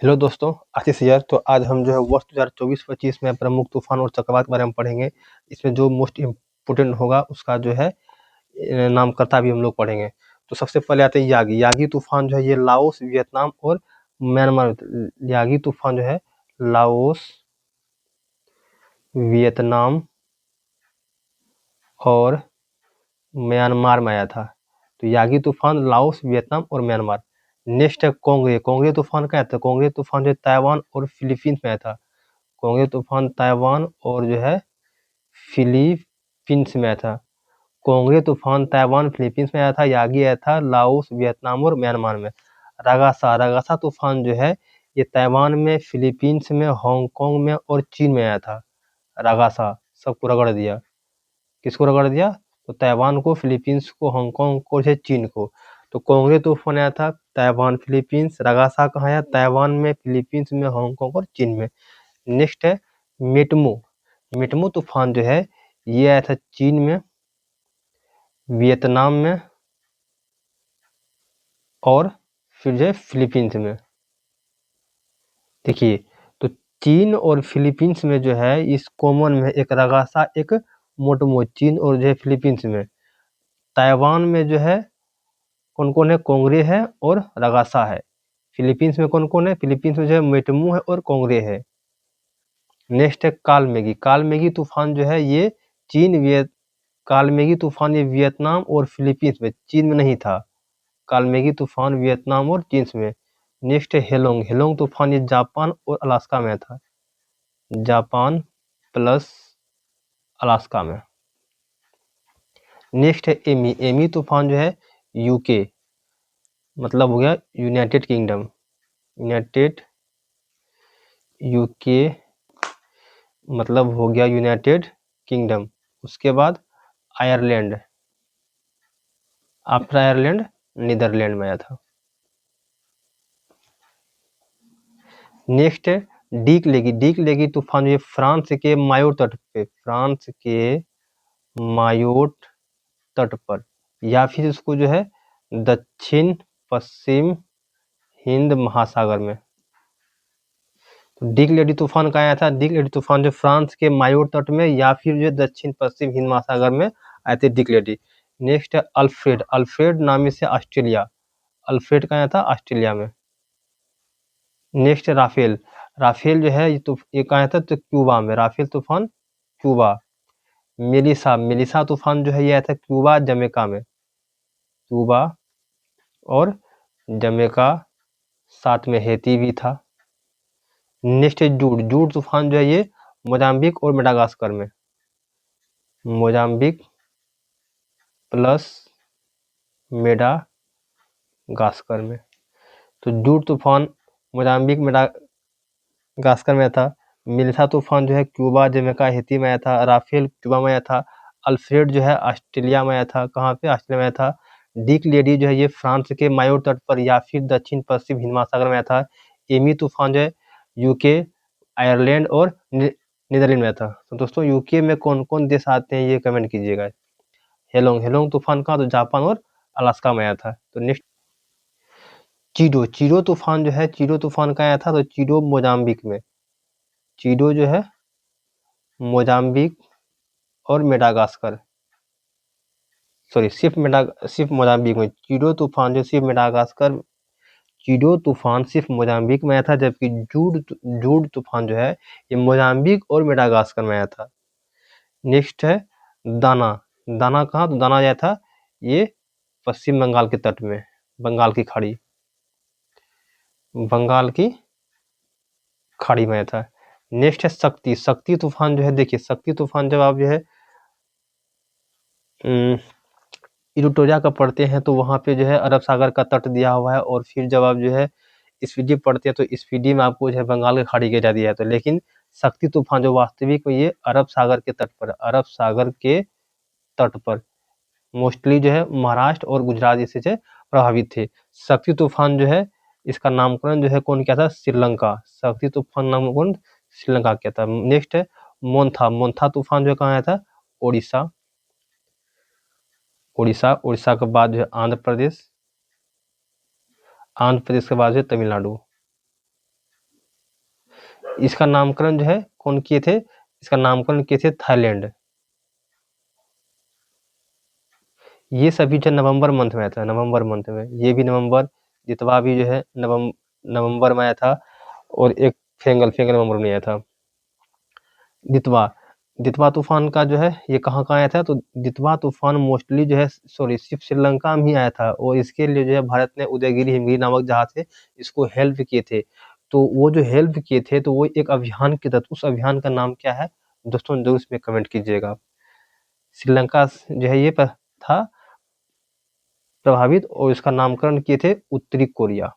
Hello दोस्तों, आशीष यार। तो आज हम जो है वर्ष 2024-25 में प्रमुख तूफान और चक्रवात के बारे में पढ़ेंगे। इसमें जो मोस्ट इम्पोर्टेंट होगा उसका जो है नामकर्ता भी हम लोग पढ़ेंगे। तो सबसे पहले आते हैं यागी। यागी तूफान जो है ये लाओस, वियतनाम और म्यांमार। यागी तूफान जो है लाओस, वियतनाम और म्यांमार में आया था। तो यागी तूफान लाओस, वियतनाम और म्यांमार। नेक्स्ट है कोंगड़े। कोंगड़े तूफान क्या था? कोंगड़े तूफान जो ताइवान और फिलीपींस में आया था। कोंगड़े तूफान ताइवान और जो है फिलीपींस में आया था। कोंगड़े तूफान ताइवान फिलीपींस में आया था। यागी आया था लाओस, वियतनाम और म्यांमार में। रागासा। रागासा तूफान जो है ये ताइवान में, फिलीपींस में, हांगकांग में और चीन में आया था। रागासा सबको रगड़ दिया। किसको रगड़ दिया? तो ताइवान को, फिलीपींस को, हांगकांग को, चीन को। तो कोंगड़े तूफान आया था ताइवान, फिलीपींस। रागासा कहाँ आया? ताइवान में, फिलीपींस में, हांगकांग और चीन में। नेक्स्ट है मेटमू। मेटमू तूफान जो है ये आया था चीन में, वियतनाम में और फिर जो है फिलीपींस में। देखिए, तो चीन और फिलीपींस में जो है इस कॉमन में एक रगासा, एक मोटमो। चीन और जो है फिलीपींस में। ताइवान में जो है कौन कौन है? कोंगड़े है और रगासा है। फिलीपींस में कौन कौन है? फिलीपींस में जो है मेटमू है और कोंगड़े है। नेक्स्ट है कालमेगी। कालमेगी तूफान जो है ये कालमेगी तूफान ये वियतनाम और फिलीपींस में, चीन में नहीं था। कालमेगी तूफान वियतनाम और चीन में। नेक्स्ट है हेलोंग। हेलोंग तूफान ये जापान और अलास्का में था। जापान प्लस अलास्का में। नेक्स्ट है एमी। एमी तूफान जो है यूके, मतलब हो गया यूनाइटेड किंगडम। यूनाइटेड, यूके मतलब हो गया यूनाइटेड किंगडम। उसके बाद आयरलैंड। आफ्टर आयरलैंड नीदरलैंड में आया था। नेक्स्ट है डीक लेगी। डीक लेगी तूफान ये फ्रांस के मायोट तट पे, फ्रांस के मायोट तट पर, या फिर इसको जो है दक्षिण पश्चिम हिंद महासागर में। तो डिक लेडी तूफान कहाँ आया था? डिक लेडी तूफान जो फ्रांस के मायोट तट में या फिर जो दक्षिण पश्चिम हिंद महासागर में आए थे डिक लेडी। नेक्स्ट है अल्फ्रेड। अल्फ्रेड नामी से ऑस्ट्रेलिया। अल्फ्रेड कहाँ आया था? ऑस्ट्रेलिया में। नेक्स्ट है राफेल। राफेल जो है ये कहाँ आया था? तो क्यूबा में। राफेल तूफान क्यूबा। मेलिसा। मेलिसा तूफान जो है ये आया था क्यूबा, जमैका में। क्यूबा और जमैका, साथ में हेती भी था। नेक्स्ट है जूड। जूड तूफान जो है ये मोजाम्बिक और मेडागास्कर में। मोजाम्बिक प्लस मेडागास्कर में। तो जूड तूफान मोजाम्बिक, मेडागास्कर में था। मिल्सा तूफान जो है क्यूबा, जमैका, हेती में आया था। राफेल क्यूबा में आया था। अल्फ्रेड जो है ऑस्ट्रेलिया में आया था। कहाँ पे? ऑस्ट्रेलिया में आया था। डिक लेडी जो है ये फ्रांस के मायोट तट पर या फिर दक्षिण पश्चिम हिंद महासागर में आया था। एमी तूफान जो है यूके, आयरलैंड और नीदरलैंड में आया था। तो दोस्तों यूके में कौन कौन देश आते हैं ये कमेंट कीजिएगा। हेलोंग। हेलोंग तूफान कहाँ? तो जापान और अलास्का में आया था। तो नेक्स्ट चीडो। चीडो तूफान जो है, चीडो तूफान कहाँ आया था? तो चीडो मोजाम्बिक में। चीडो जो है मोजाम्बिक और मेडागास्कर, सॉरी सिर्फ मोजाम्बिक में। चीडो तूफान जो सिर्फ मेडागास्कर, चीडो तूफान सिर्फ मोजाम्बिक में आया था, जबकि जूड तूफान जो है ये मोजाम्बिक और मेडागास्कर में आया था। नेक्स्ट है दाना। दाना कहाँ? तो दाना आया था ये पश्चिम बंगाल के तट में, बंगाल की खाड़ी, बंगाल की खाड़ी में आया था। नेक्स्ट है शक्ति। शक्ति तूफान जो है, देखिए शक्ति तूफान जब आप जो है इरिटोरिया का पढ़ते हैं तो वहाँ पे जो है अरब सागर का तट दिया हुआ है, और फिर जब आप जो है स्पीडी पढ़ते हैं तो स्पीडी में आपको जो है बंगाल की खाड़ी का दिया है। तो लेकिन शक्ति तूफान जो वास्तविक में ये अरब सागर के तट पर, अरब सागर के तट पर मोस्टली जो है महाराष्ट्र और गुजरात इससे जो प्रभावित थे। शक्ति तूफान जो है इसका नामकरण जो है कौन किया था? श्रीलंका। शक्ति तूफान नामकरण श्रीलंका किया था। नेक्स्ट है मोन्था। मोन्था तूफान जो कहाँ आया था? उड़ीसा। उड़ीसा, उड़ीसा के बाद जो है आंध्र प्रदेश, आंध्र प्रदेश के बाद जो है तमिलनाडु। इसका नामकरण जो है कौन किए थे? इसका नामकरण किए थे थाईलैंड। ये सभी जो नवंबर मंथ में आया था, नवंबर मंथ में। ये भी नवंबर, दितवा भी जो है नवंबर में आया था, और एक फेंगल नवंबर में आया था। दितवा दितवा तूफान का जो है ये कहाँ आया था? तो दितवा तूफान मोस्टली जो है सिर्फ श्रीलंका में ही आया था, और इसके लिए जो है भारत ने उदयगिरी हिमगिरी नामक जहाज से इसको हेल्प किए थे। तो वो जो हेल्प किए थे तो वो एक अभियान के तहत, उस अभियान का नाम क्या है दोस्तों, जरूर इसमें कमेंट कीजिएगा। श्रीलंका जो है ये था प्रभावित, और इसका नामकरण किए थे उत्तरी कोरिया।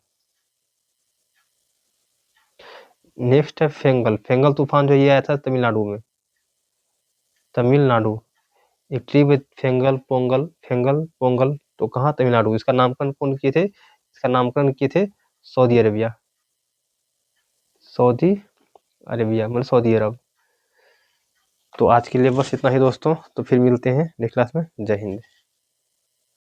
नेक्स्ट है फेंगल तूफान जो ये आया था तमिलनाडु में। तमिलनाडु, एक ट्री विद पोंगल, तो कहाँ? तमिलनाडु। इसका नामकरण कौन किए थे? इसका नामकरण किए थे सऊदी अरेबिया, मतलब सऊदी अरब। तो आज के लिए बस इतना ही दोस्तों, तो फिर मिलते हैं नेक्स्ट क्लास में। जय हिंद।